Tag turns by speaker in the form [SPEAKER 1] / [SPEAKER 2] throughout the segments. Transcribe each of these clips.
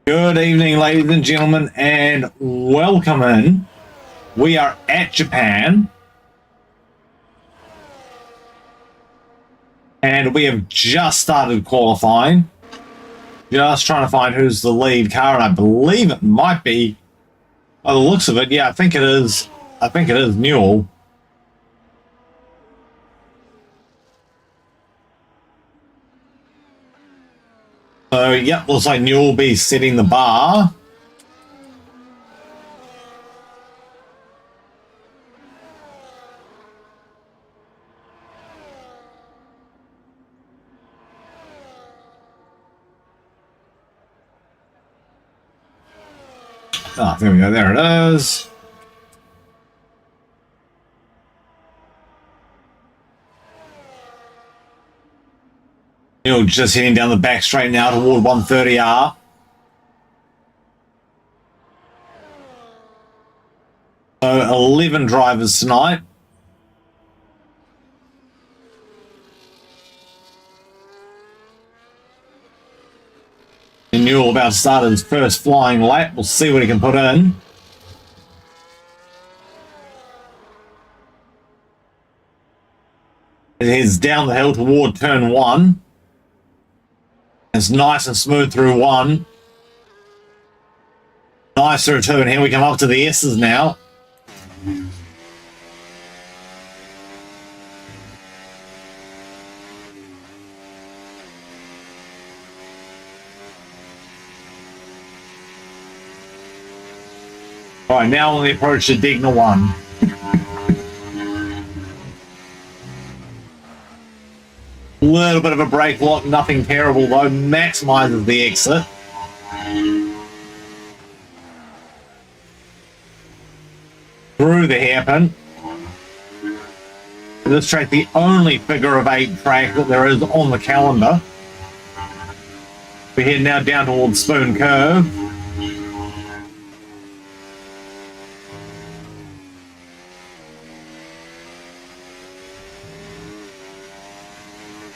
[SPEAKER 1] Good evening, ladies and gentlemen, and welcome in. We are at Japan, and we have just started qualifying. Just trying to find who's the lead car, and I believe it might be, by the looks of it, yeah, I think it is. I think it is Newell. So, yep, looks like Newell will be setting the bar. Ah, there we go, there it is. Newell just heading down the back straight now toward 130R. So 11 drivers tonight. And Newell about to start his first flying lap. We'll see what he can put in. It heads down the hill toward turn 1. It's nice and smooth through 1. Nice through 2, and here we come up to the S's now. All right, now on the approach to Digna 1. Little bit of a brake lock, nothing terrible though. Maximizes the exit. Through the hairpin. This track, the only figure of 8 track that there is on the calendar. We're heading now down towards Spoon Curve.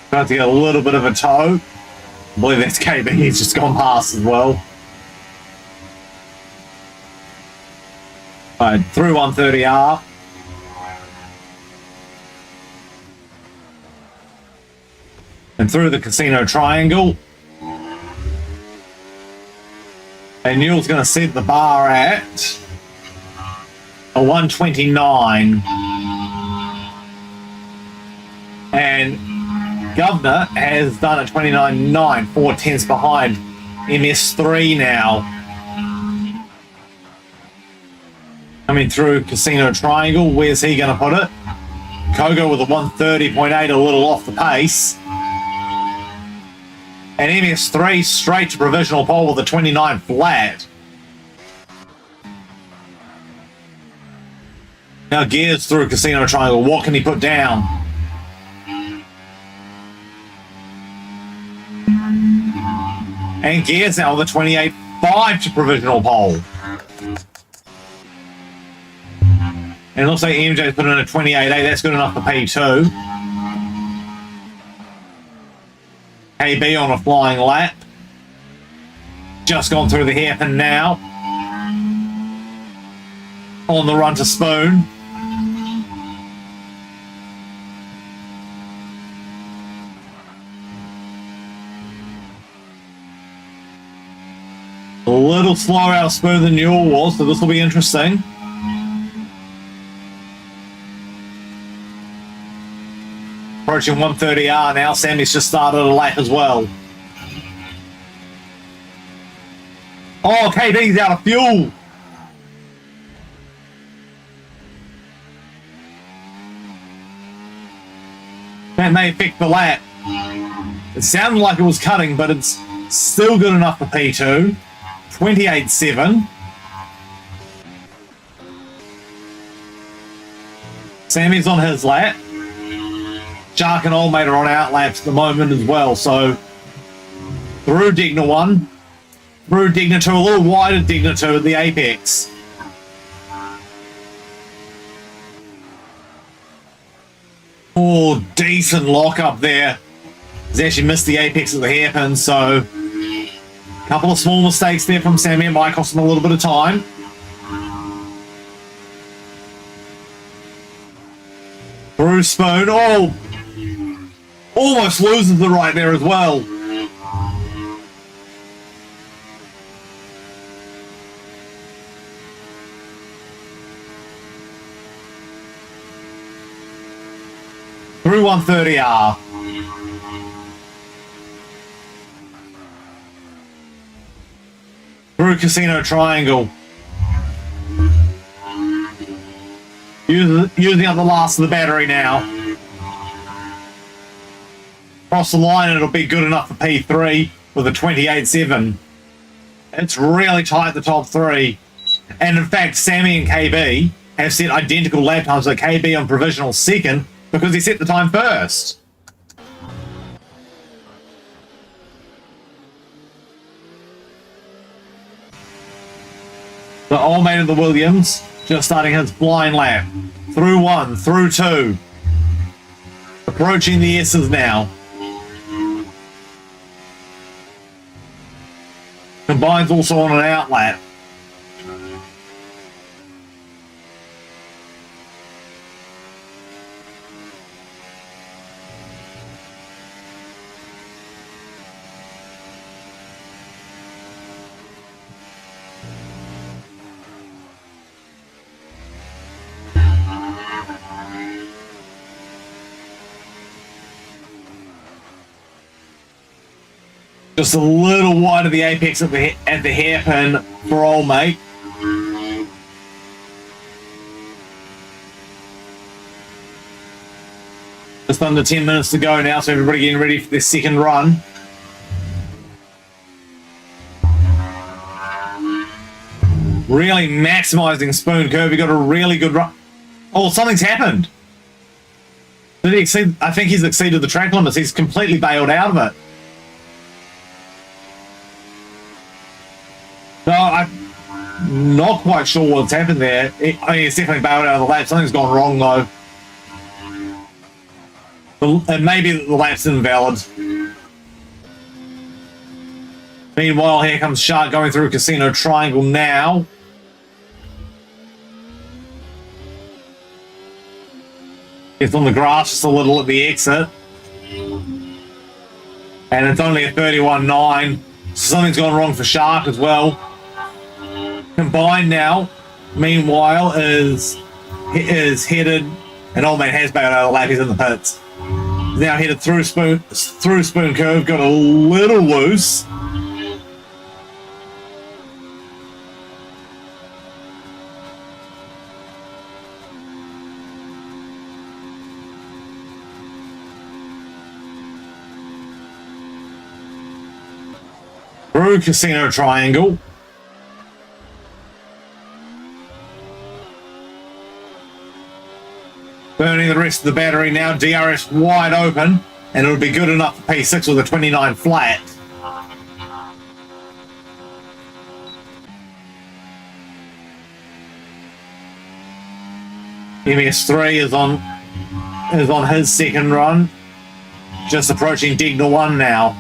[SPEAKER 1] About to get a little bit of a toe. I believe that's KB, he's just gone past as well. Right, through 130R. And through the Casino Triangle. And Newell's going to set the bar at a 129. And Governor has done a 29.9, 4 tenths behind MS3 now. Coming through Casino Triangle. Where's he going to put it? Kogo with a 130.8, a little off the pace. And MS3 straight to provisional pole with a 29 flat. Now Gears through Casino Triangle. What can he put down? And Gears now with a 28.5 to provisional pole. And it looks like MJ's put in a 28.8. That's good enough for P2. KB on a flying lap. Just gone through the hairpin now. On the run to Spoon. A little slower out of Spoon than Newell was, so this will be interesting. Approaching 130R now. Sammy's just started a lap as well. Oh, KB's out of fuel. That may affect the lap. It sounded like it was cutting, but it's still good enough for P2. 28.7. Sammy's on his lap. Shark and Old Mate are on out laps at the moment as well, so through Digna 1, through Digna 2, a little wider Digna 2 at the apex. Oh, decent lock up there. He's actually missed the apex of the hairpin, so a couple of small mistakes there from Sammy. It might cost him a little bit of time. Through Spoon. Oh! Almost loses the right there as well. Through 130R. Through Casino Triangle. Using up the last of the battery now. Across the line, it'll be good enough for P3 with a 28.7. It's really tight at the top three. And in fact, Sammy and KB have set identical lap times, so KB on provisional second because he set the time first. The Old Mate of the Williams just starting his flying lap. Through 1, through 2. Approaching the S's now. Combine's also on an out lap. Just a little wide of the apex at the hairpin for Old Mate. Just under 10 minutes to go now, so everybody getting ready for their second run. Really maximising Spoon Curve. He got a really good run. Oh, something's happened. Did he exceed? I think he's exceeded the track limits. He's completely bailed out of it. No, I'm not quite sure what's happened there. I mean, it's definitely bailed out of the lap. Something's gone wrong, though. And maybe the lap's invalid. Meanwhile, here comes Shark going through Casino Triangle now. It's on the grass just a little at the exit. And it's only a 31.9. So something's gone wrong for Shark as well. Combine now, meanwhile, is headed, and Old Man has bailed out of the lap. He's in the pits. He's now headed through Spoon Curve, got a little loose. through Casino Triangle. Burning the rest of the battery now. DRS wide open, and it'll be good enough for P6 with a 29 flat. MS3 is on his second run. Just approaching Digna 1 now.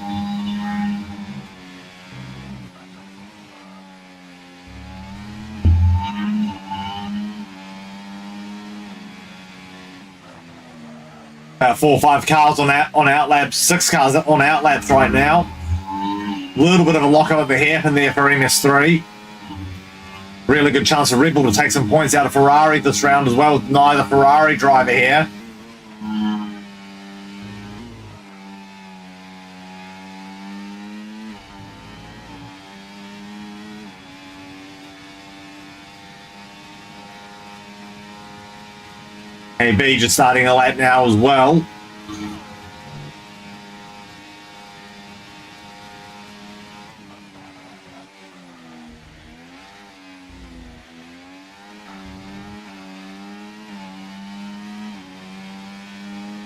[SPEAKER 1] About 4 or 5 cars on outlaps, 6 cars on outlaps right now. A little bit of a lockover happen there for MS3. Really good chance for Red Bull to take some points out of Ferrari this round as well, with neither Ferrari driver here. AB just starting a lap now as well.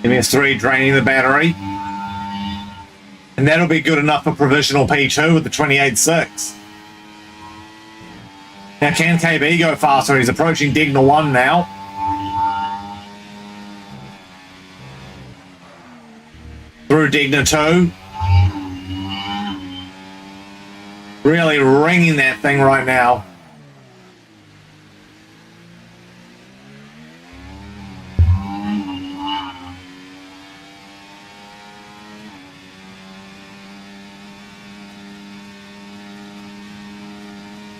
[SPEAKER 1] MS3 draining the battery. And that'll be good enough for provisional P2 with the 28.6. Now can KB go faster? He's approaching Digna 1 now. Through Digna 2. Really ringing that thing right now.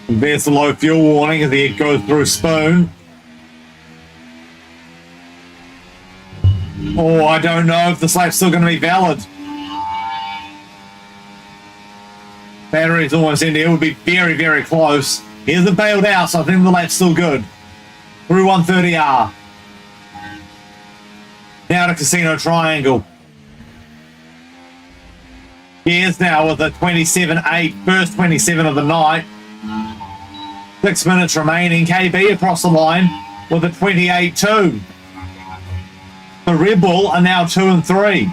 [SPEAKER 1] There's the low fuel warning as he goes through Spoon. Oh, I don't know if this lap's still going to be valid. Battery's almost empty. It would be very, very close. He hasn't bailed out, so I think the lap's still good. Through 130R. Now to Casino Triangle. Here's now with a 27.8, first 27 of the night. 6 minutes remaining. KB across the line with a 28.2. The Red Bull are now 2 and 3.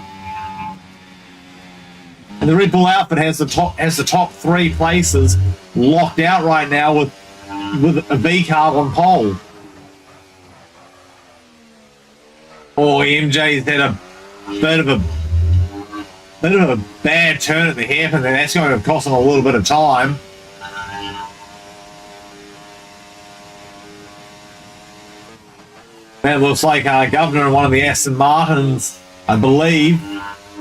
[SPEAKER 1] And the Red Bull outfit has the top 3 places locked out right now with a V-carb on pole. Oh, MJ's had a bit of a bad turn at the hairpin, and that's going to cost him a little bit of time. That looks like Governor and one of the Aston Martins, I believe,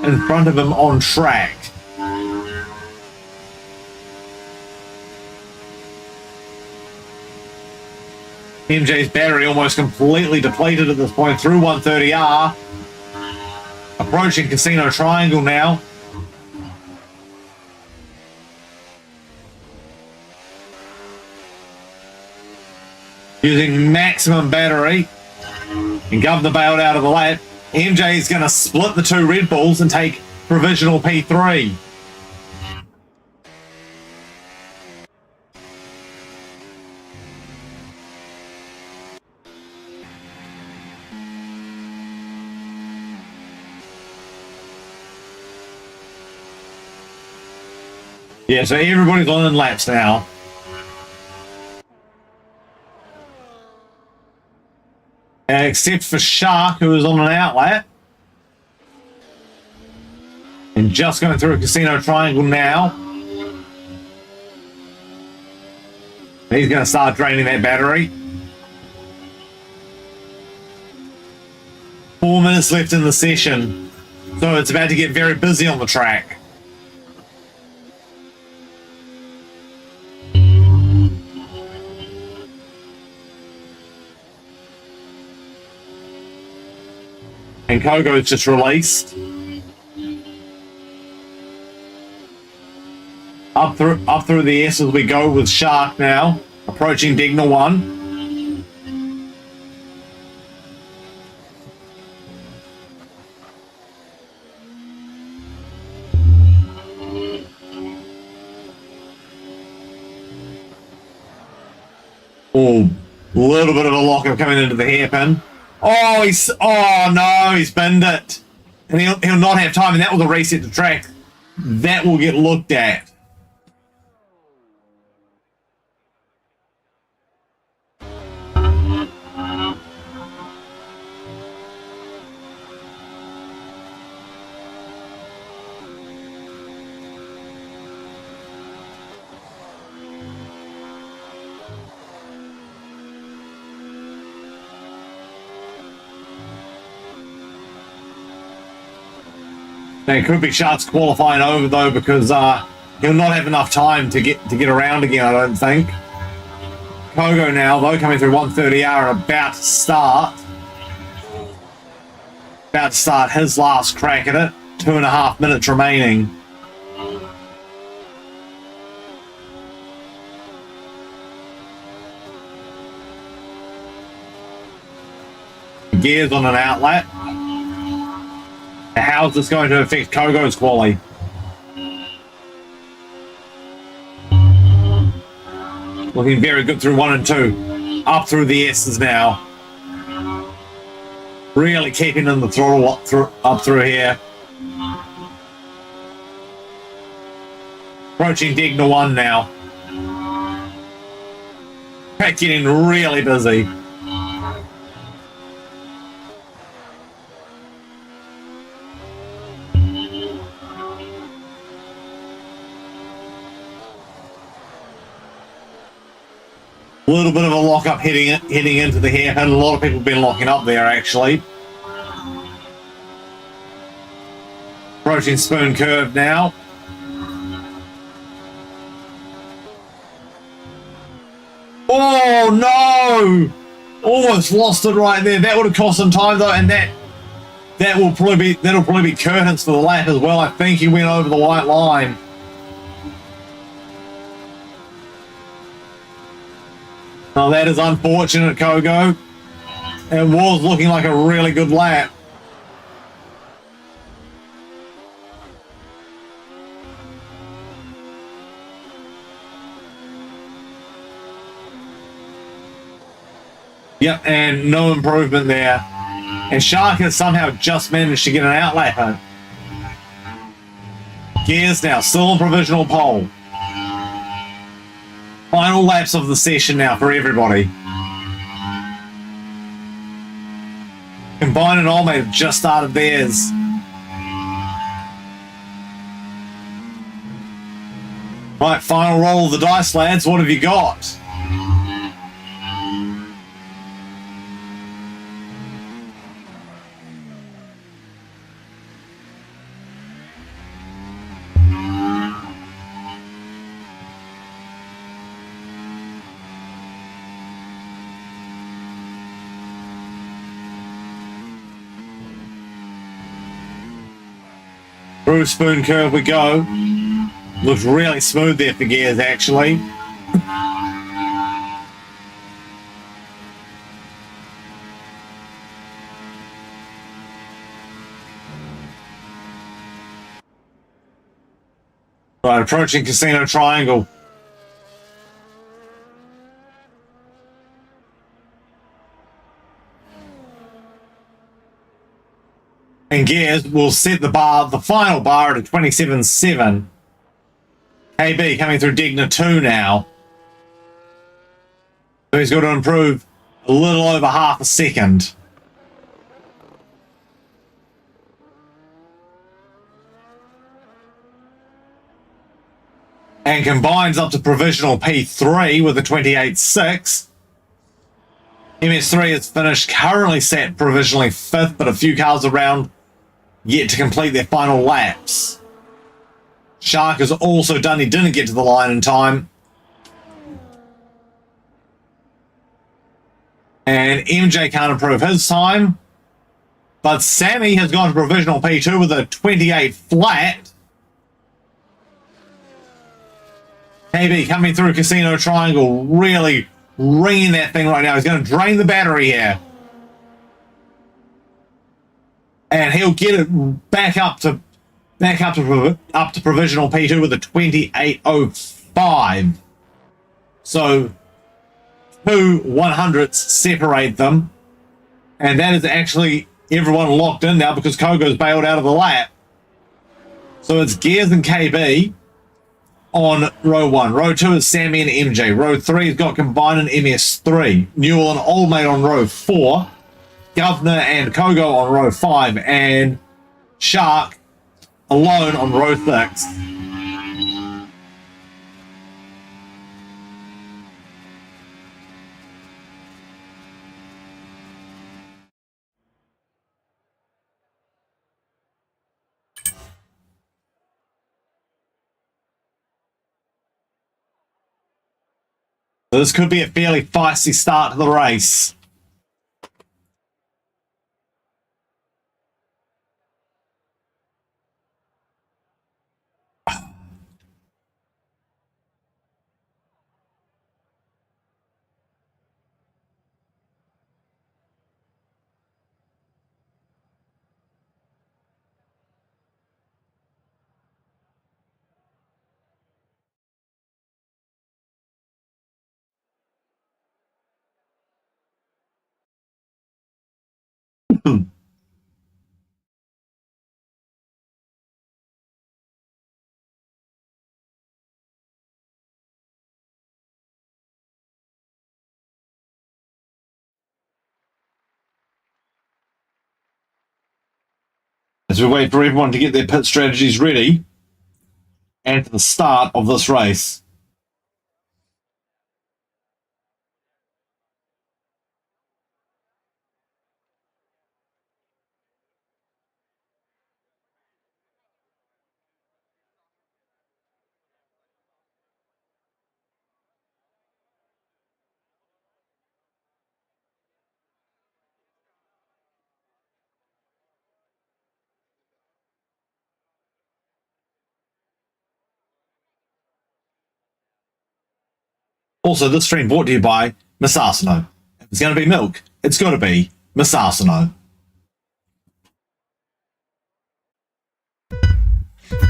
[SPEAKER 1] in front of him on track. MJ's battery almost completely depleted at this point through 130R. Approaching Casino Triangle now. Using maximum battery. And Governor bailed out of the lap. MJ is going to split the 2 Red Bulls and take provisional P3. Yeah, so everybody's on in laps now. Except for Shark, who is on an outlap. And just going through a Casino Triangle now. He's going to start draining that battery. 4 minutes left in the session. So it's about to get very busy on the track. And Kogo's just released. Up through the S as we go with Shark now. Approaching Digna 1. Oh, little bit of a lockup coming into the hairpin. Oh, no, he's binned it. And he'll not have time, and that was a reset to track. That will get looked at. There could be Sharks qualifying over though, because he'll not have enough time to get around again, I don't think. Kogo now though, coming through 130R and about to start his last crack at it. 2.5 minutes remaining. Gears on an outlet. How's this going to affect Kogo's quali? Looking very good through 1 and 2. Up through the S's now. Really keeping in the throttle up through here. Approaching Digna 1 now. Track getting really busy. A little bit of a lock-up heading into the hairpin. A lot of people have been locking up there, actually. Approaching Spoon Curve now. Oh, no! Almost lost it right there. That would have cost him time, though, and that'll probably be curtains for the lap as well. I think he went over the white line. Oh, that is unfortunate, Kogo. It was looking like a really good lap. Yep, and no improvement there. And Shark has somehow just managed to get an outlap. Gears now, still on provisional pole. Final laps of the session now for everybody. Combine and Olmate have just started theirs. Right, final roll of the dice, lads. What have you got? Through Spoon Curve we go. Looks really smooth there for Gears, actually. Right, approaching Casino Triangle. And Gears will set the final bar at a 27.7. KB coming through Digna 2 now. So he's got to improve a little over half a second. And combines up to provisional P3 with a 28.6. MS3 is finished, currently set provisionally 5th, but a few cars around yet to complete their final laps. Shark is also done. He didn't get to the line in time. And MJ can't improve his time. But Sammy has gone to provisional P2 with a 28 flat. KB coming through Casino Triangle, really ringing that thing right now. He's going to drain the battery here. And he'll get it back up to provisional P2 with a 28.05. So two 100s separate them. And that is actually everyone locked in now because Kogo's bailed out of the lap. So it's Gears and KB on row 1. Row 2 is Sammy and MJ. Row 3 has got Combine and MS3. Newell and Old Mate on row 4. Governor and Kogo on row 5. And Shark alone on row 6. So this could be a fairly feisty start to the race. As we wait for everyone to get their pit strategies ready and for the start of this race. Also, this stream brought to you by Miss Arsenault. If it's going to be milk, it's got to be Miss Arsenault.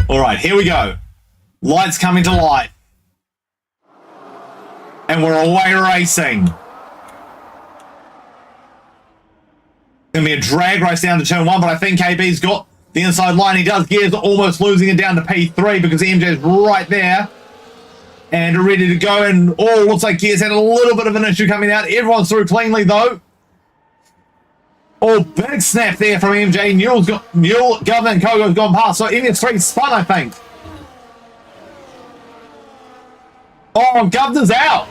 [SPEAKER 1] All right, here we go. Lights coming to light. And we're away racing. Going to be a drag race down to turn 1, but I think KB's got the inside line. He does. Gears almost losing it down to P3 because MJ's right there. And ready to go. And looks like Gears had a little bit of an issue coming out. Everyone's through cleanly, though. Big snap there from MJ. Newell, Governor, and Kogo's gone past. So MS3 spun, I think. Governor's out.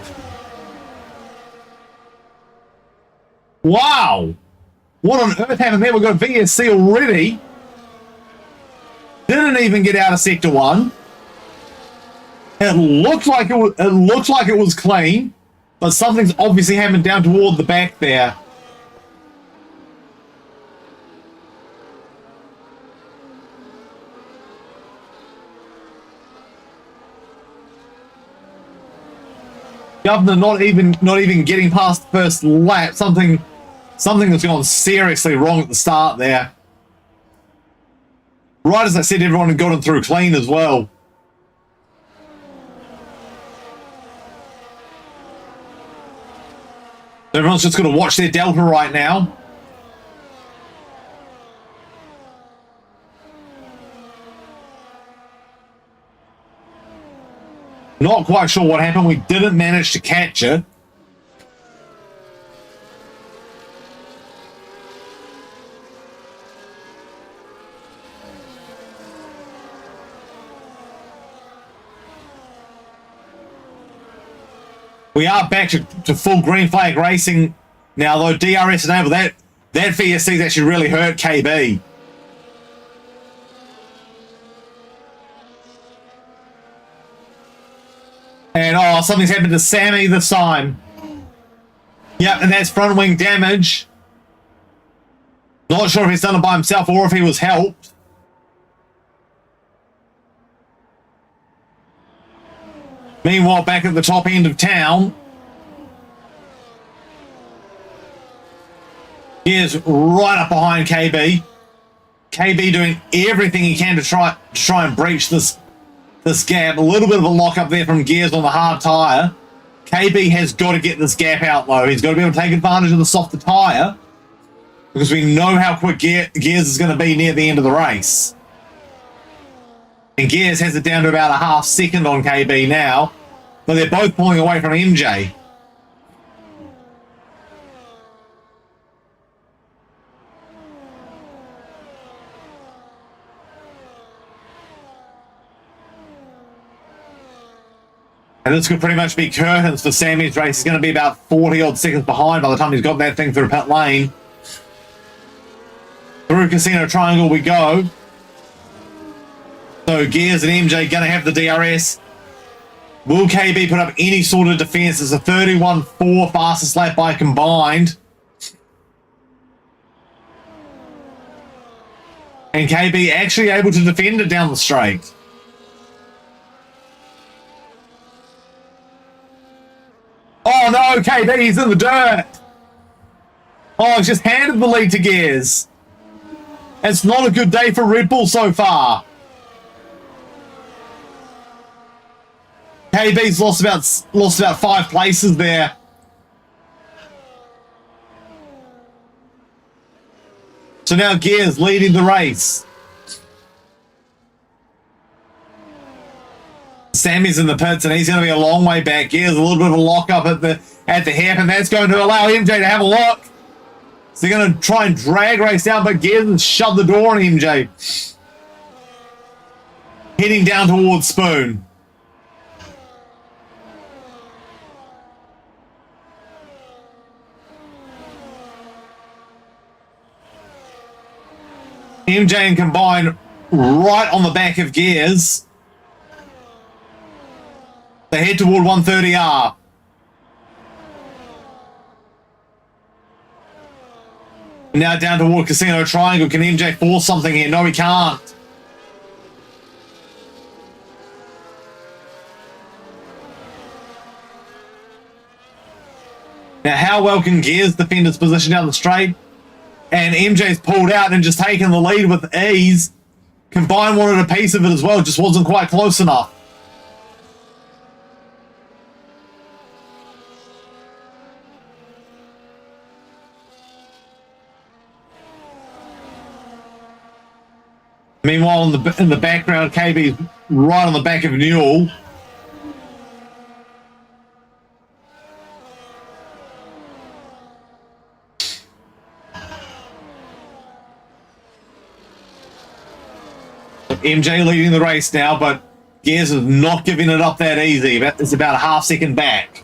[SPEAKER 1] Wow. What on earth happened there? We've got VSC already. Didn't even get out of Sector 1. It looked like it was clean, but something's obviously happened down toward the back there. Governor not even getting past the first lap. Something that's gone seriously wrong at the start there. Right as I said, everyone had gotten through clean as well. Everyone's just going to watch their delta right now. Not quite sure what happened. We didn't manage to catch it. We are back to full green flag racing now, though. DRS enabled. That VSC's actually really hurt KB. And something's happened to Sammy this time. Yep, and that's front wing damage. Not sure if he's done it by himself or if he was helped. Meanwhile, back at the top end of town, here's right up behind KB. KB doing everything he can to try and breach this gap. A little bit of a lock up there from Gears on the hard tyre. KB has got to get this gap out, though. He's got to be able to take advantage of the softer tyre because we know how quick Gears is going to be near the end of the race. And Gears has it down to about a half second on KB now, but they're both pulling away from MJ. And this could pretty much be curtains for Sammy's race. He's going to be about 40 odd seconds behind by the time he's got that thing through pit lane. Through Casino Triangle we go. So Gears and MJ going to have the DRS. Will KB put up any sort of defense? It's a 31.4 fastest lap by combined. And KB actually able to defend it down the straight. Oh no, KB's in the dirt. Oh, he's just handed the lead to Gears. It's not a good day for Red Bull so far. KB's lost about 5 places there. So now Gears leading the race. Sammy's in the pits and he's going to be a long way back. Gears a little bit of a lock up at the hip, and that's going to allow MJ to have a look. So they're going to try and drag race down, but Gears has shut the door on MJ. Heading down towards Spoon. MJ and Combine right on the back of Gears. They head toward 130R. Now down toward Casino Triangle. Can MJ force something here? No, he can't. Now, how well can Gears defend his position down the straight? And MJ's pulled out and just taken the lead with ease. Combine wanted a piece of it as well, just wasn't quite close enough. Meanwhile, in the background, KB's right on the back of Newell. MJ leading the race now, but Gears is not giving it up that easy. It's about a half second back.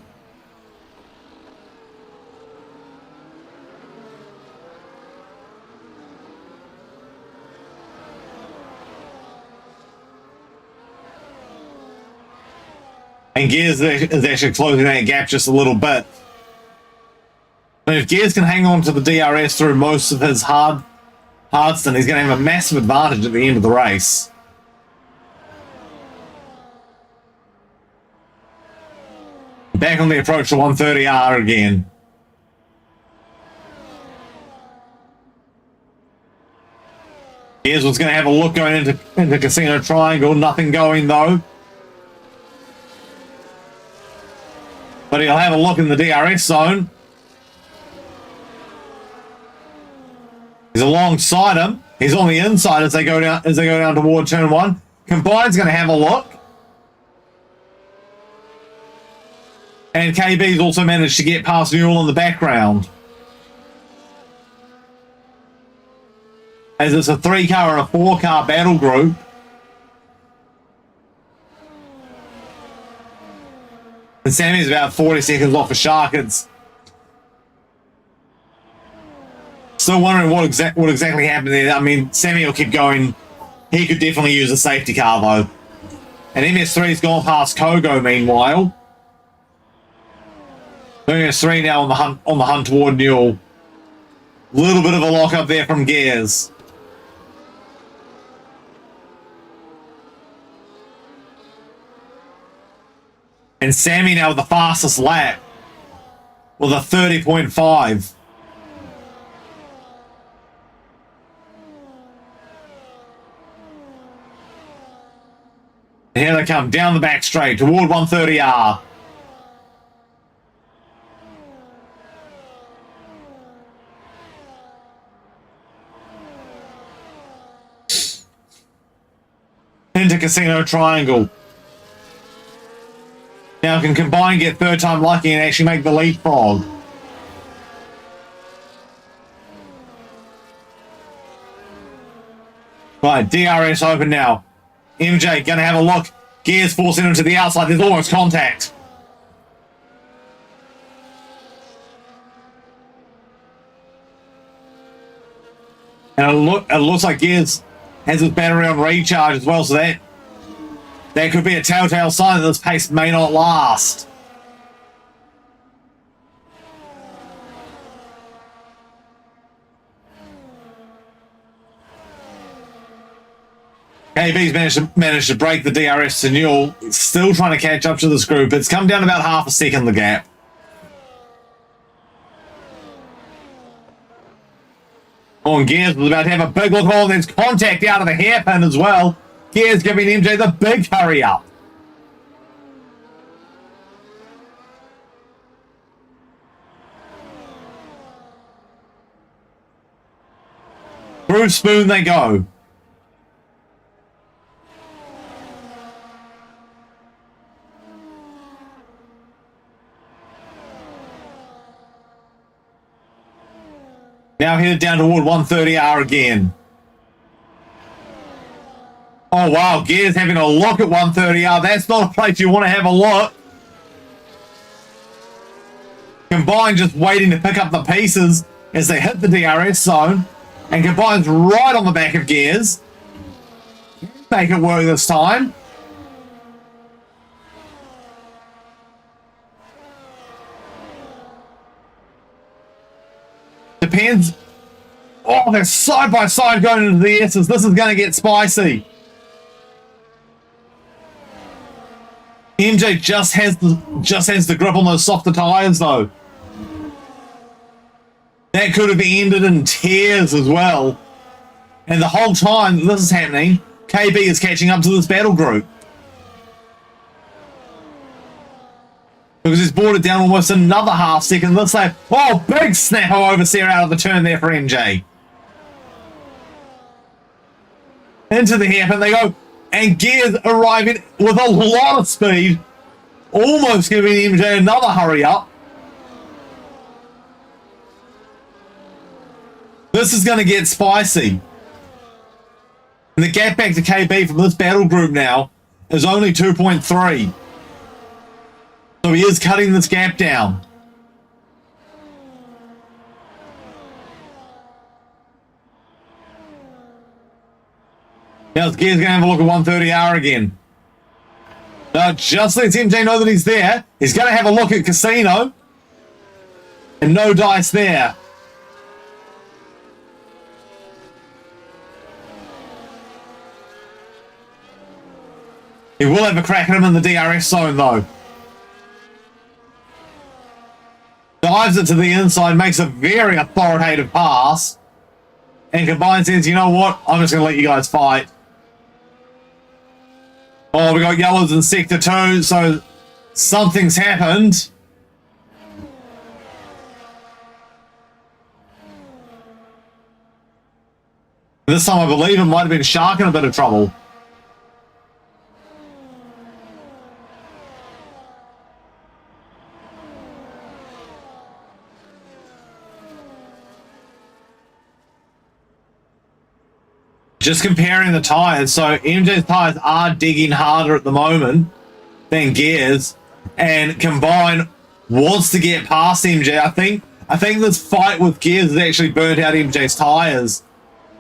[SPEAKER 1] And Gears is actually closing that gap just a little bit. But if Gears can hang on to the DRS through most of his Hardston, he's going to have a massive advantage at the end of the race. Back on the approach to 130R again. Gears was going to have a look going into Casino Triangle. Nothing going though. But he'll have a look in the DRS zone. He's alongside him. He's on the inside as they go down toward turn 1. Combine's going to have a look. And KB's also managed to get past Newell in the background. As it's a 3-car and a 4-car battle group. And Sammy's about 40 seconds off of Shark. It's still wondering what exactly happened there. I mean, Sammy will keep going. He could definitely use a safety car though. And MS3's gone past Kogo meanwhile. MS3 now on the hunt toward Newell. Little bit of a lock up there from Gears. And Sammy now with the fastest lap with a 30.5. And here they come down the back straight toward 130R. into Casino Triangle. Now can Combine get third time lucky and actually make the leapfrog? Right, DRS open now. MJ gonna have a look. Gears forcing him to the outside. There's almost contact. And it looks like Gears has his battery on recharge as well, so that could be a telltale sign that this pace may not last. KB's managed to break the DRS to Newell. Still trying to catch up to this group. It's come down about half a second, the gap. Oh, and Gears was about to have a big look. Oh, there's contact out of the hairpin as well. Gears giving MJ the big hurry up. Through Spoon they go. Now headed down toward 130R again. Oh wow, Gears having a look at 130R. That's not a place you want to have a look. Combine just waiting to pick up the pieces as they hit the DRS zone. And Combine's right on the back of Gears. Make it work this time. Depends. Oh, they're side by side going into the S's. This is going to get spicy. MJ just has the grip on those softer tires though. That could have ended in tears as well. And the whole time this is happening, KB is catching up to this battle group. Because he's brought it down almost another half second. This lap. Oh, big snap oversteer out of the turn there for MJ. Into the hairpin they go. And Gears arriving with a lot of speed. Almost giving MJ another hurry up. This is going to get spicy. And the gap back to KB from this battle group now is only 2.3. So he is cutting this gap down. Now Gears going to have a look at 130R again. Now just lets MJ know that he's there. He's going to have a look at Casino. And no dice there. He will have a crack at him in the DRS zone though. Dives it to the inside, makes a very authoritative pass. And Combine says, you know what? I'm just going to let you guys fight. Oh, we got yellows in Sector 2, so something's happened. This time I believe it might have been Shark in a bit of trouble. Just comparing the tyres, so MJ's tyres are digging harder at the moment than Gears, and Combine wants to get past MJ. I think this fight with Gears has actually burnt out MJ's tyres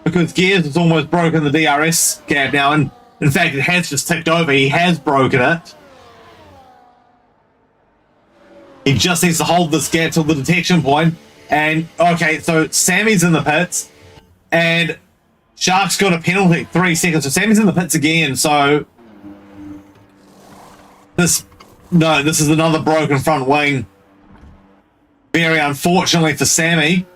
[SPEAKER 1] because Gears has almost broken the DRS gap now, and in fact it has just ticked over. He has broken it. He just needs to hold this gap till the detection point. And okay, so Sammy's in the pits, and Shark's got a penalty, 3 seconds. So Sammy's in the pits again. So this is another broken front wing. Very unfortunately for Sammy.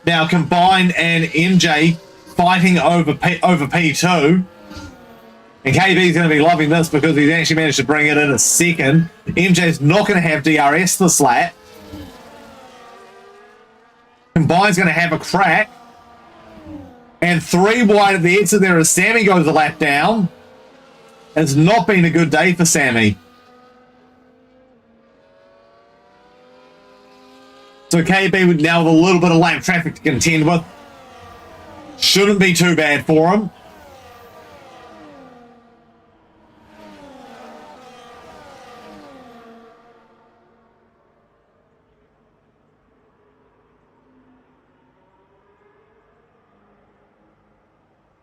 [SPEAKER 1] Now Combine and MJ fighting over P2. And KB's going to be loving this because he's actually managed to bring it in a second. MJ's not going to have DRS this lap. Combine's going to have a crack. And 3 wide at the exit there as Sammy goes a lap down. It's not been a good day for Sammy. So KB would now have a little bit of lap traffic to contend with. Shouldn't be too bad for him.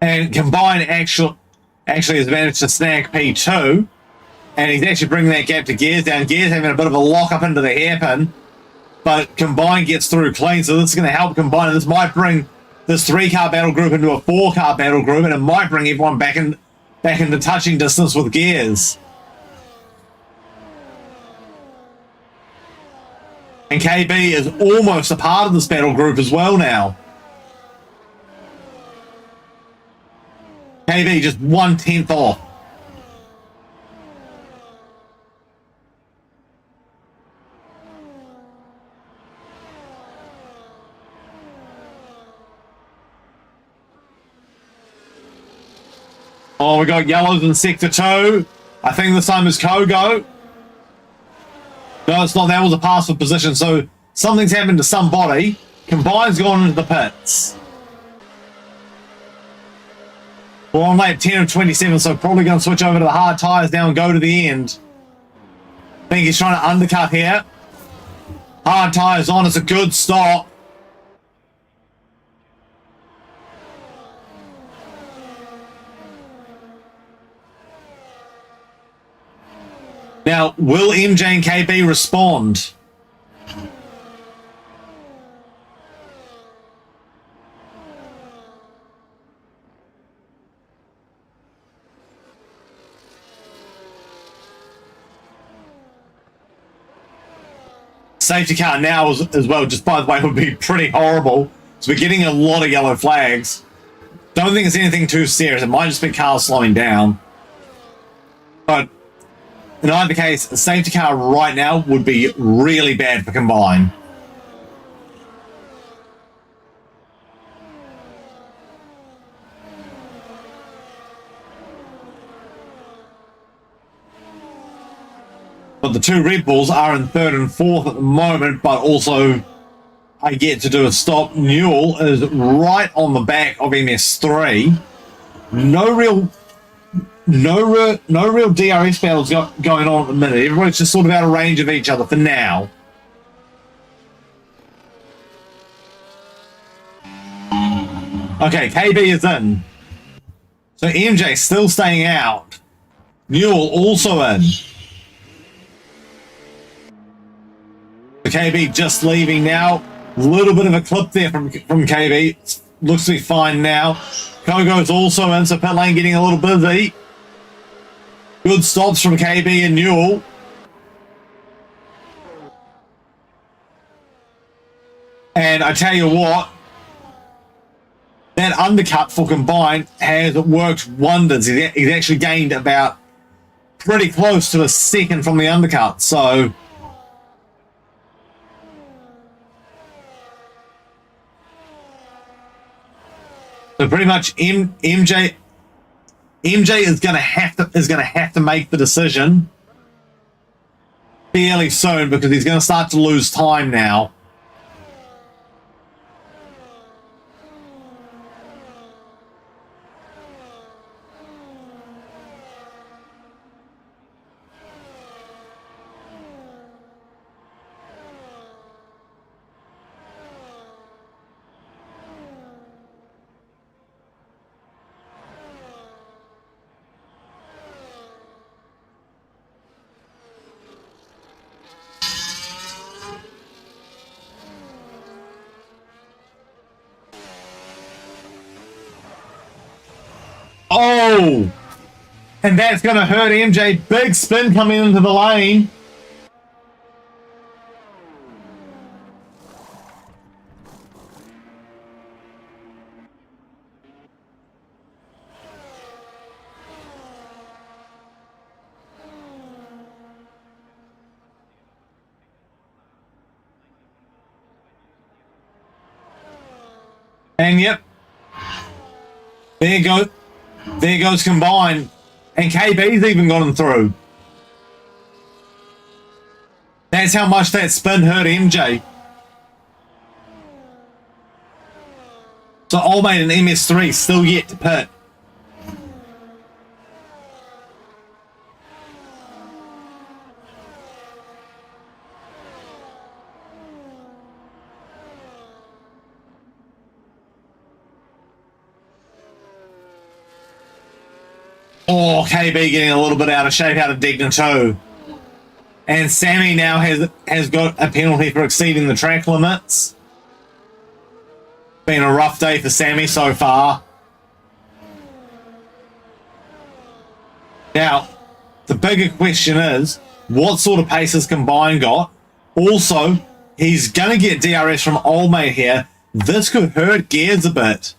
[SPEAKER 1] And Combine actually has managed to snag P2. And he's actually bringing that gap to Gears down. Gears having a bit of a lock up into the hairpin. But Combine gets through clean, so this is going to help Combine. And this might bring this 3-car battle group into a 4-car battle group, and it might bring everyone back into touching distance with Gears. And KB is almost a part of this battle group as well now. KB just 1/10 off. Oh, we got yellows in sector 2. I think this time is Kogo. No, it's not. That was a pass for position. So something's happened to somebody. Combine's gone into the pits. We're on lap 10 of 27, so probably going to switch over to the hard tyres now and go to the end. I think he's trying to undercut here. Hard tyres on. It's a good stop. Now, will MJ and KB respond? Safety car now as well, just by the way, would be pretty horrible. So we're getting a lot of yellow flags. Don't think it's anything too serious. It might just be cars slowing down. But in either case, a safety car right now would be really bad for Combine. But the 2 Red Bulls are in 3rd and 4th at the moment, but also I get to do a stop. Newell is right on the back of MS3. No real DRS battles going on at the minute. Everybody's just sort of out of range of each other for now. Okay, KB is in. So MJ still staying out. Newell also in. KB just leaving now. A little bit of a clip there from KB. Looks to be fine now. Kogo's also in, so pit lane getting a little busy. Good stops from KB and Newell. And I tell you what, that undercut for Combine has worked wonders. He's actually gained about pretty close to a second from the undercut. So pretty much MJ is going to have to make the decision fairly soon, because he's going to start to lose time now. Oh! And that's going to hurt MJ. Big spin coming into the lane. And yep. There goes Combine. And KB's even gotten through. That's how much that spin hurt MJ. So Old Mate and MS3 still yet to pit. Oh, KB getting a little bit out of shape out of Digna too. And Sammy now has got a penalty for exceeding the track limits. Been a rough day for Sammy so far. Now, the bigger question is, what sort of pace has Combine got? Also, he's going to get DRS from Old Mate here. This could hurt Gears a bit.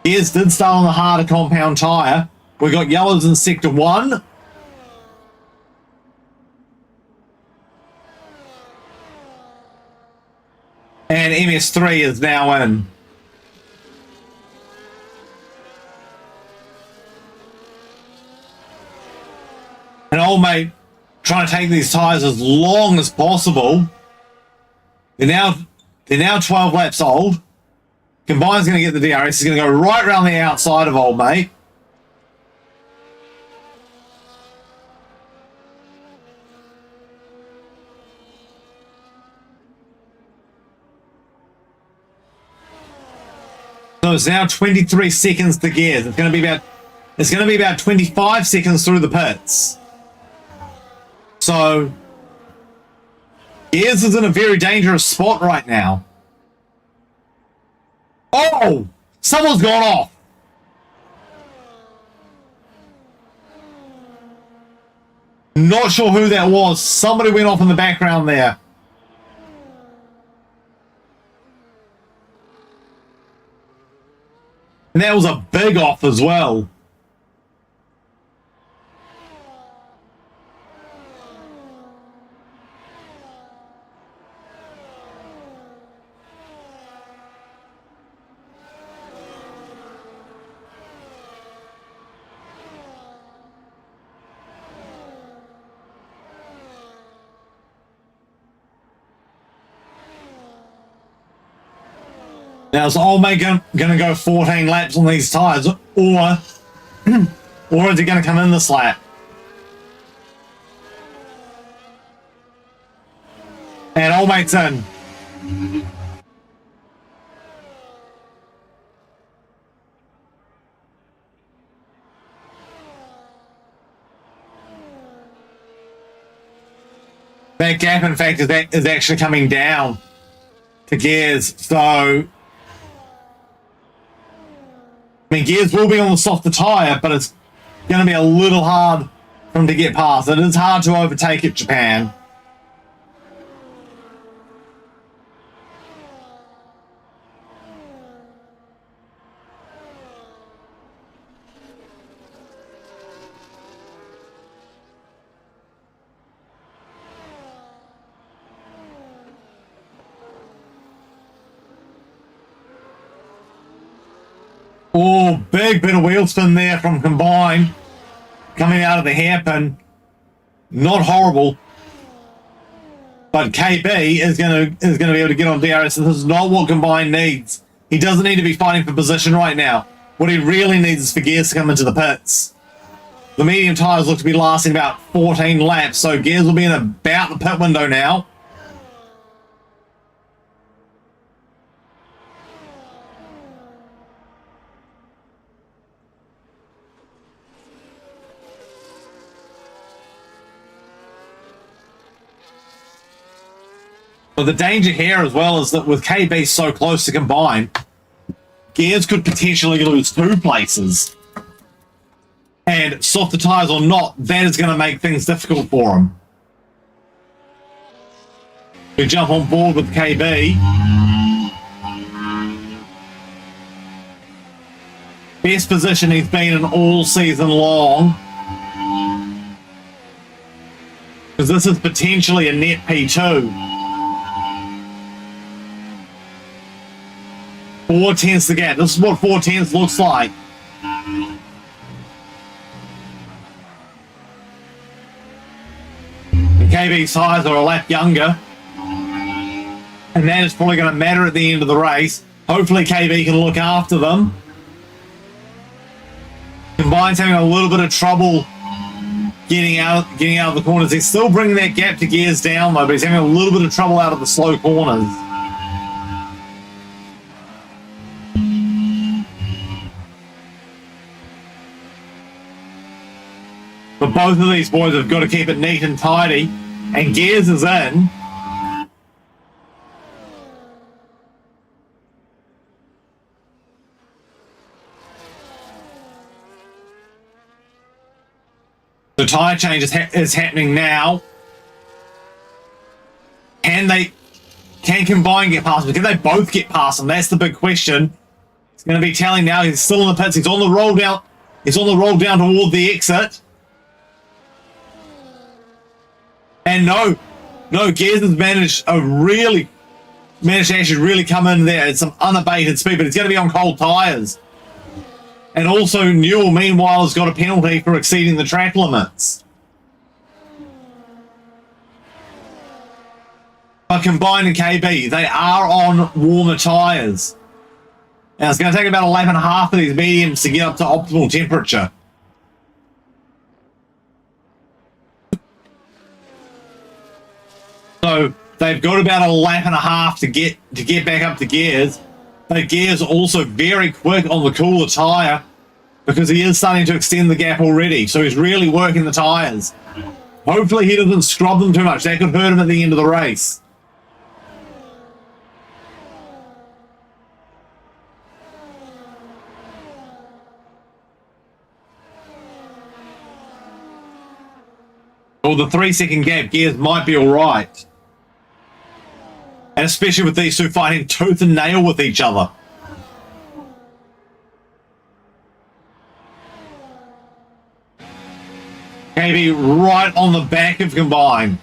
[SPEAKER 1] Gears did start on the harder compound tyre. We got yellows in Sector 1. And MS3 is now in. And Old Mate trying to take these tyres as long as possible. They're now 12 laps old. Combine's going to get the DRS. He's going to go right around the outside of Old Mate. So it's now 23 seconds to Gears. It's going to be about 25 seconds through the pits. So Gears is in a very dangerous spot right now. Oh! Someone's gone off. Not sure who that was. Somebody went off in the background there. And that was a big off as well. Now, is Old Mate going to go 14 laps on these tyres, or is he going to come in this lap? And Old Mate's in. That gap, in fact, is actually coming down to Gears, so I mean, Gears will be on the softer tyre, but it's going to be a little hard for him to get past. It is hard to overtake at Japan. Oh, big bit of wheel spin there from Combine. Coming out of the hairpin. Not horrible. But KB is going to be able to get on DRS. This is not what Combine needs. He doesn't need to be fighting for position right now. What he really needs is for Gears to come into the pits. The medium tyres look to be lasting about 14 laps, so Gears will be in about the pit window now. But the danger here as well is that with KB so close to Combine, Gears could potentially lose 2 places. And softer tyres or not, that is going to make things difficult for him. We jump on board with KB. Best position he's been in all season long. Because this is potentially a net P2. 4 tenths the gap. This is what 4 tenths looks like. KB's tyres are a lap younger. And that is probably going to matter at the end of the race. Hopefully KB can look after them. Combine's having a little bit of trouble getting out of the corners. He's still bringing that gap to Gears down though, but he's having a little bit of trouble out of the slow corners. But both of these boys have got to keep it neat and tidy. And Gears is in. The tyre change is happening now. Can Combine get past him? Can they both get past him? That's the big question. He's going to be telling now. He's still in the pits. He's on the roll down. He's on the roll down toward the exit. And no, Gears has managed to actually really come in there at some unabated speed, but he's going to be on cold tyres. And also, Newell, meanwhile, has got a penalty for exceeding the track limits. But Combine and KB, they are on warmer tyres. Now, it's going to take about a lap and a half of these mediums to get up to optimal temperature. So, they've got about a lap and a half to get back up to Gears. But Gears also very quick on the cooler tyre because he is starting to extend the gap already. So he's really working the tyres. Hopefully he doesn't scrub them too much. That could hurt him at the end of the race. Well, the 3-second gap, Gears might be all right. And especially with these two fighting tooth and nail with each other. KB right on the back of Combine.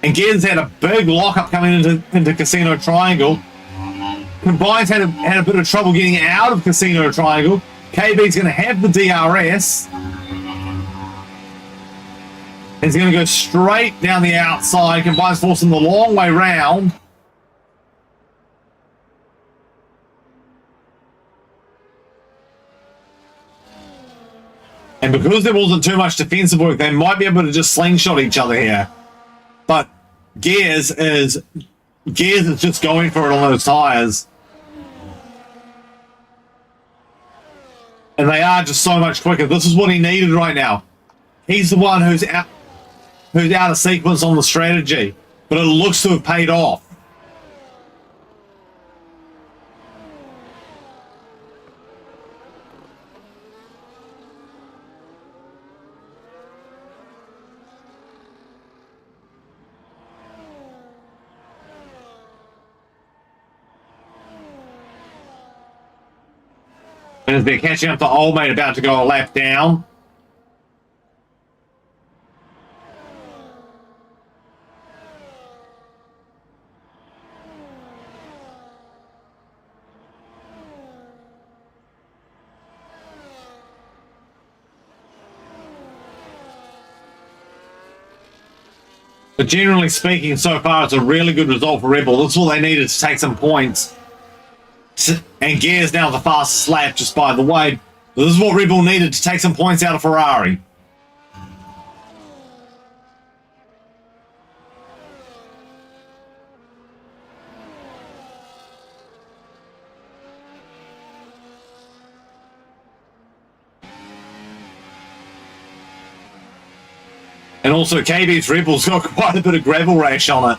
[SPEAKER 1] And Gears had a big lockup coming into Casino Triangle. Combine's had a bit of trouble getting out of Casino Triangle. KB's going to have the DRS. He's going to go straight down the outside. Combine's forcing the long way round. And because there wasn't too much defensive work, they might be able to just slingshot each other here. But Gears is just going for it on those tyres. And they are just so much quicker. This is what he needed right now. He's the one who's out of sequence on the strategy, but it looks to have paid off. And as they're catching up to Old Mate, about to go a lap down. But generally speaking, so far, it's a really good result for Red Bull. That's all they needed to take some points. And Gears now the fastest lap, just by the way. This is what Red Bull needed to take some points out of Ferrari. And also, KB's Red Bull's got quite a bit of gravel rash on it.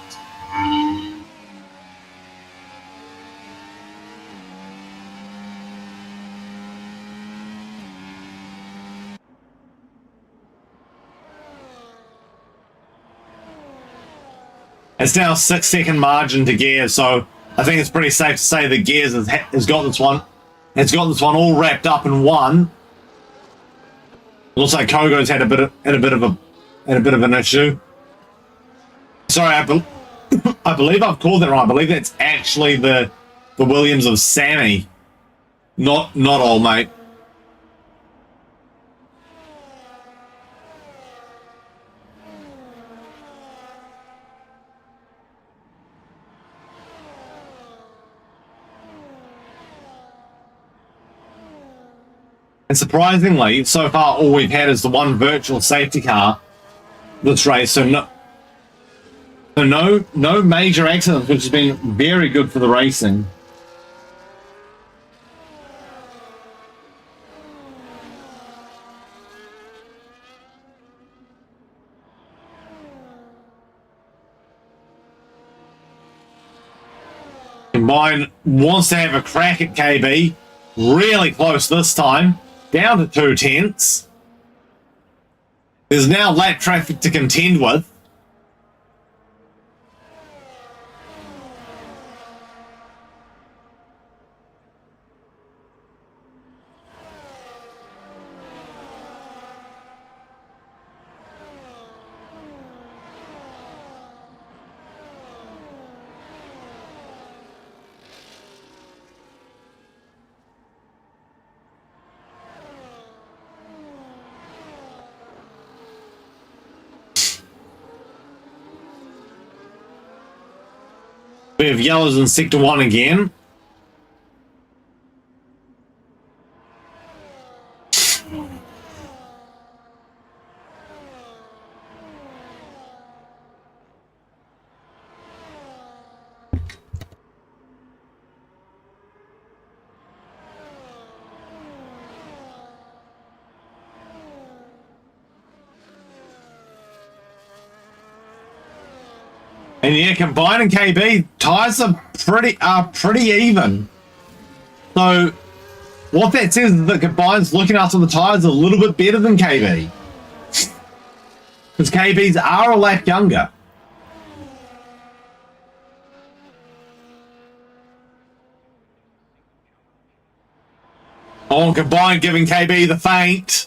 [SPEAKER 1] It's now a 6-second margin to Gears, so I think it's pretty safe to say that Gears has got this one. It's got this one all wrapped up in one. Looks like Kogo's had a bit of an issue. Sorry, I believe I've called that right. I believe that's actually the Williams of Sammy, not Old Mate. And surprisingly, so far all we've had is the one virtual safety car this race, so no major accidents, which has been very good for the racing. Combine wants to have a crack at KB. Really close this time. Down to 2/10. There's now lap traffic to contend with. We have yellows in sector 1 again. And yeah, Combine and KB tires are pretty even. So what that says is that Combine's looking after the tires a little bit better than KB, because KB's are a lap younger. Oh, Combine giving KB the feint.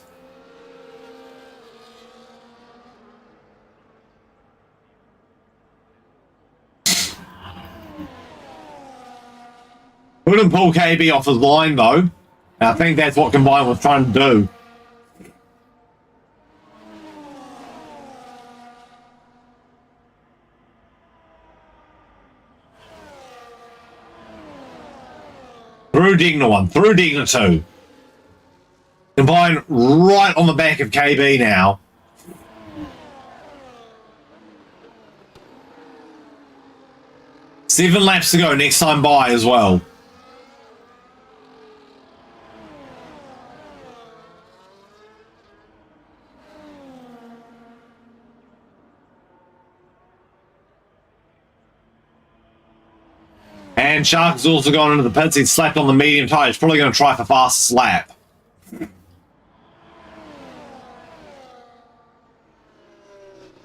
[SPEAKER 1] Couldn't pull KB off his line, though. And I think that's what Combine was trying to do. Through Digna 1, through Digna 2. Combine right on the back of KB now. Seven laps to go next time by as well. And Shark has also gone into the pits. He's slapped on the medium tyre. He's probably going to try for fastest lap.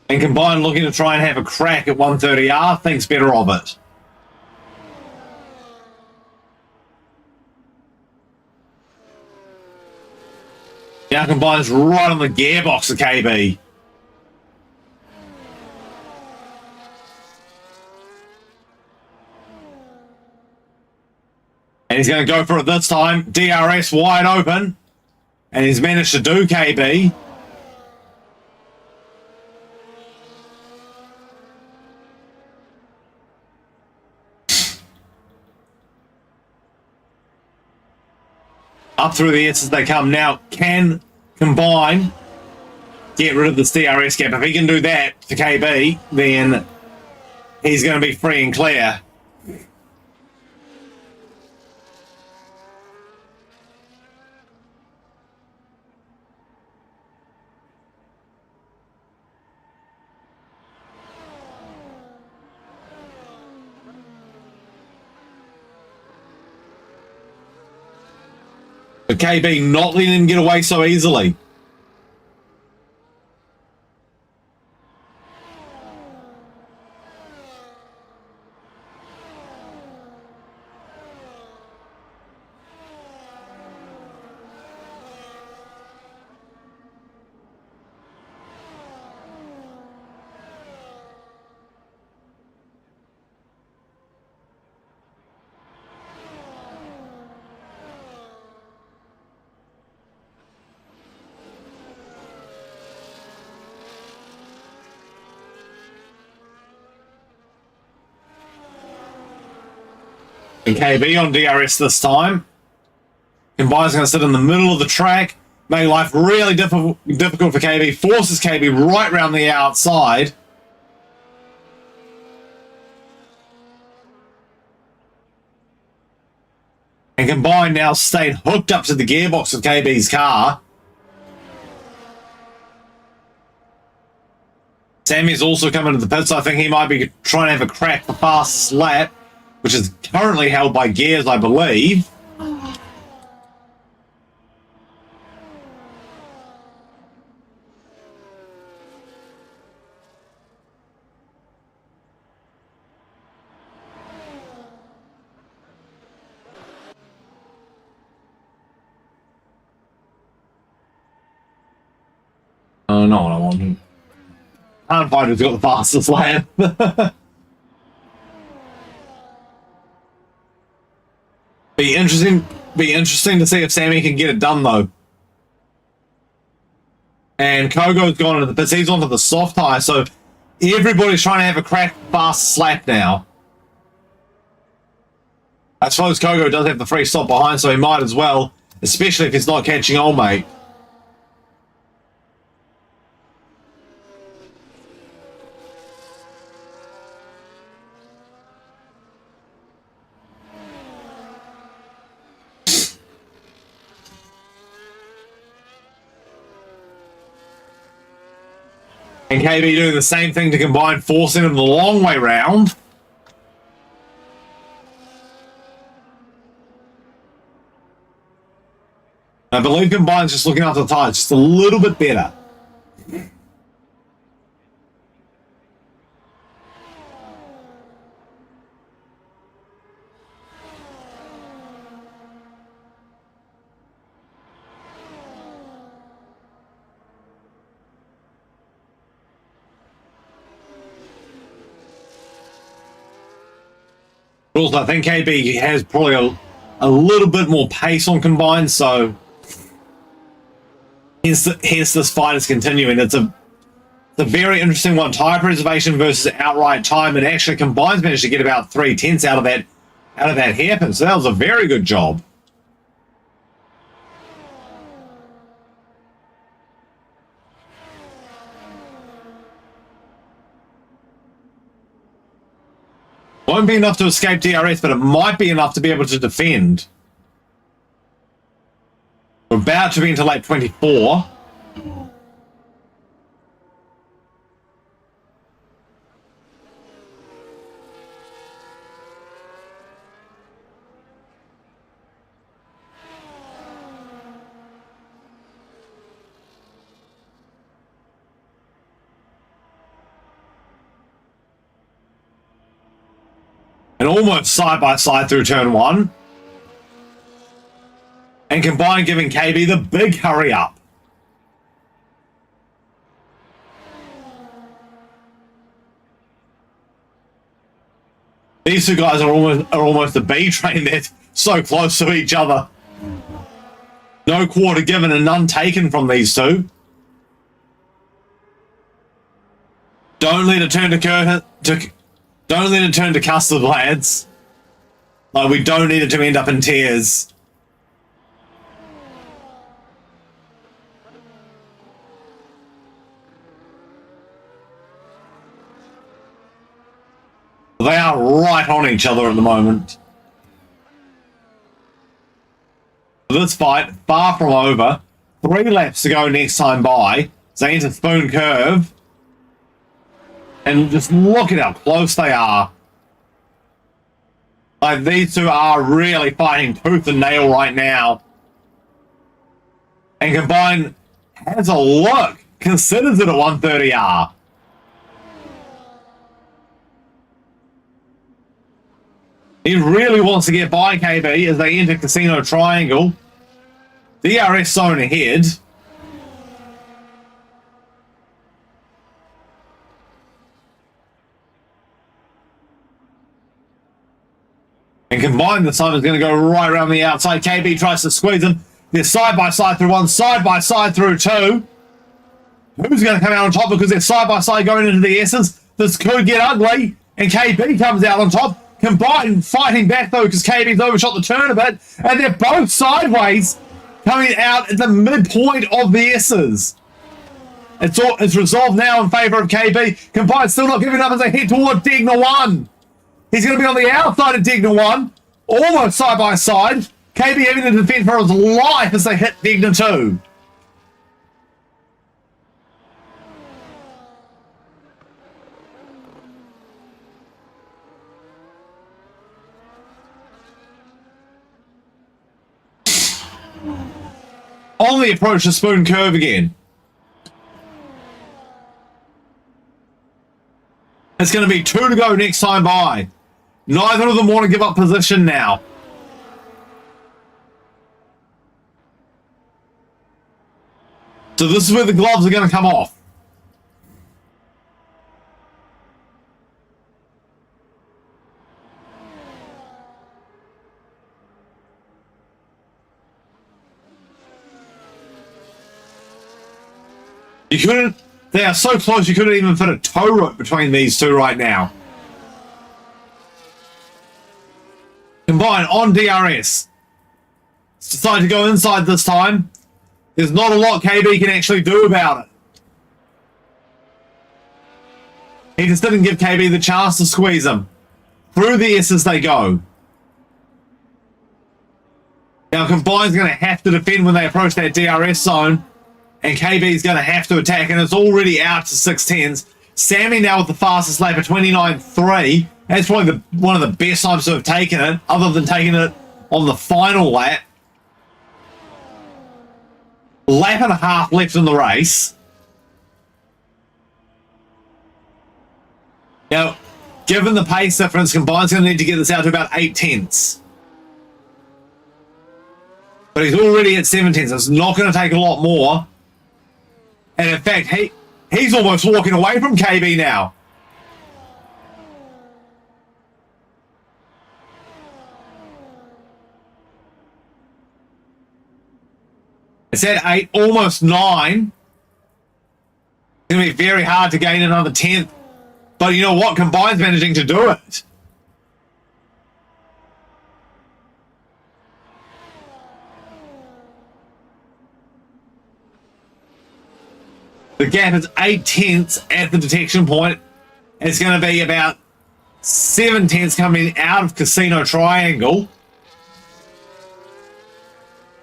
[SPEAKER 1] And Combine looking to try and have a crack at 130R. Thinks better of it. Now Combine's right on the gearbox of KB. And he's going to go for it this time. DRS wide open. And he's managed to do KB. Up through the S as they come now. Can Combine get rid of this DRS gap? If he can do that for KB, then he's going to be free and clear. But KB not letting him get away so easily. And KB on DRS this time. Combine's going to sit in the middle of the track, make life really difficult for KB, forces KB right around the outside. And Combine now stayed hooked up to the gearbox of KB's car. Sammy's also coming to the pits. I think he might be trying to have a crack for fastest lap, which is currently held by Gears, I believe. Oh, not what I wanted. Can't find who's got the fastest lap. Be interesting to see if Sammy can get it done though. And Kogo's gone into the pits. He's onto the soft tire, so everybody's trying to have a crack fast lap now. I suppose Kogo does have the free stop behind, so he might as well, especially if he's not catching old mate. And KB doing the same thing to Combine, forcing him the long way round. I believe Combine's just looking after the tires just a little bit better. Also, I think KB has probably a little bit more pace on Combine, so hence this fight is continuing. It's a very interesting one. Tire preservation versus outright time, and actually Combine's managed to get about 3/10 out of that hairpin, so that was a very good job. Won't be enough to escape DRS, but it might be enough to be able to defend. We're about to be into lap 24. And almost side by side through turn one. And Combine giving KB the big hurry up. These two guys are almost a B train. They're so close to each other. No quarter given and none taken from these two. Don't let it turn Don't let it turn to custard, lads. Like, we don't need it to end up in tears. They are right on each other at the moment. This fight, far from over. 3 laps to go next time by. So into Spoon Curve. And just look at how close they are. Like, these two are really fighting tooth and nail right now. And Combine has a look. Considers it a 130R. He really wants to get by KB as they enter Casino Triangle. DRS zone ahead. And Combine this time is going to go right around the outside. KB tries to squeeze him. They're side by side through one, side by side through two. Who's going to come out on top because they're side by side going into the S's? This could get ugly. And KB comes out on top. Combined fighting back though because KB's overshot the turn a bit, and they're both sideways coming out at the midpoint of the S's. It's resolved now in favour of KB. Combined still not giving up as they head toward Degner 1. He's going to be on the outside of Degner 1, almost side by side. KB having to defend for his life as they hit Degner 2. On the approach to Spoon Curve again. It's going to be 2 to go next time by. Neither of them want to give up position now. So this is where the gloves are going to come off. You couldn't... They are so close you couldn't even fit a tow rope between these two right now. Combined on DRS. It's decided to go inside this time. There's not a lot KB can actually do about it. He just didn't give KB the chance to squeeze him. Through the S's they go. Now Combine's going to have to defend when they approach that DRS zone. And KB's going to have to attack, and it's already out to 6:10s. Sammy now with the fastest lap of 29.3. That's probably one of the best times to have taken it, other than taking it on the final lap. Lap and a half left in the race. Now, given the pace difference, Combine's going to need to get this out to about 8/10s. But he's already at 7/10s. It's not going to take a lot more. And in fact, he's almost walking away from KB now. It's at 8, almost 9. It's going to be very hard to gain another 10th. But you know what? Combine's managing to do it. The gap is 8/10 at the detection point. It's going to be about 7/10 coming out of Casino Triangle.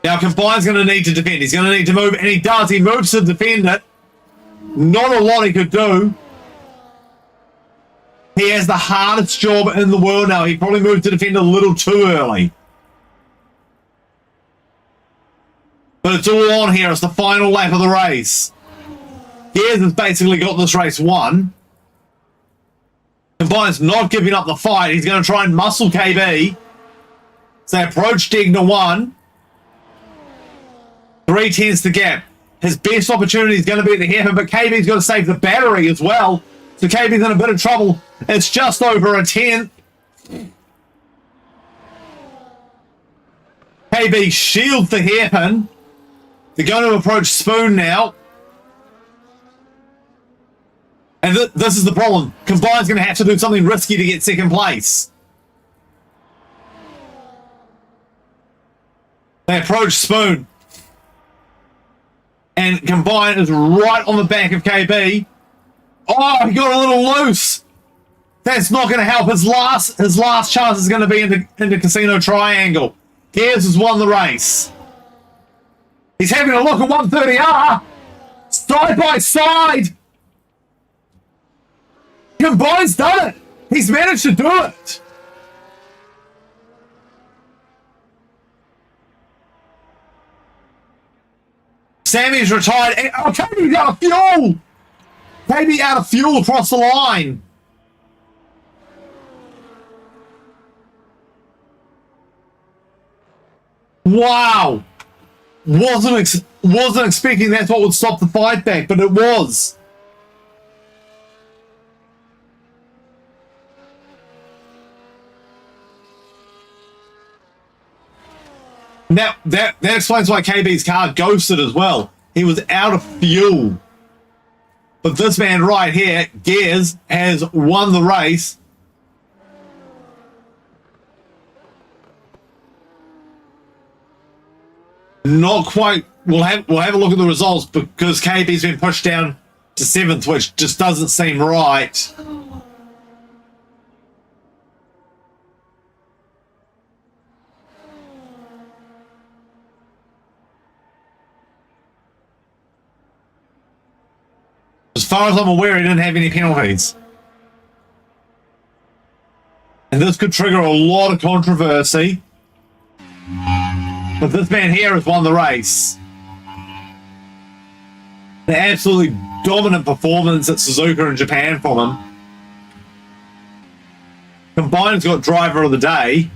[SPEAKER 1] Now, Combine's going to need to defend. He's going to need to move, and he does. He moves to defend it. Not a lot he could do. He has the hardest job in the world now. He probably moved to defend a little too early. But it's all on here. It's the final lap of the race. Gears has basically got this race won. Combine's not giving up the fight. He's going to try and muscle KB. So they approach Degner 1. 3/10 the gap. His best opportunity is going to be at the hairpin, but KB's got to save the battery as well. So KB's in a bit of trouble. It's just over a 10th. KB shields the hairpin. They're going to approach Spoon now. And this is the problem. Combine's going to have to do something risky to get second place. They approach Spoon. And Combine is right on the back of KB. Oh, he got a little loose. That's not going to help. His last chance is going to be into Casino Triangle. Gears has won the race. He's having a look at 130R. Side by side. Combine's done it. He's managed to do it. Sammy's retired. Oh, KB's out of fuel. KB out of fuel across the line. Wow. Wasn't expecting that's what would stop the fight back, but it was. Now, that explains why KB's car ghosted as well. He was out of fuel. But this man right here, Gears, has won the race. not quite. We'll have a look at the results because KB's been pushed down to 7th, which just doesn't seem right. As far as I'm aware, he didn't have any penalties. And this could trigger a lot of controversy. But this man here has won the race. The absolutely dominant performance at Suzuka in Japan from him. Combine's got driver of the day.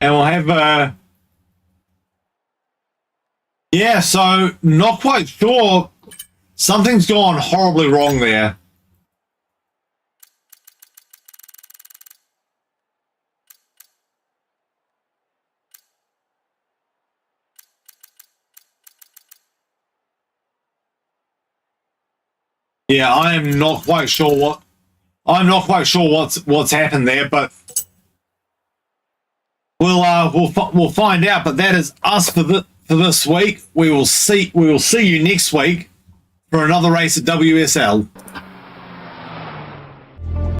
[SPEAKER 1] And we'll have yeah, so not quite sure. Something's gone horribly wrong there. Yeah, I am not quite sure what's happened there, but we'll find out. But that is us for this week. We will see you next week for another race at WSL.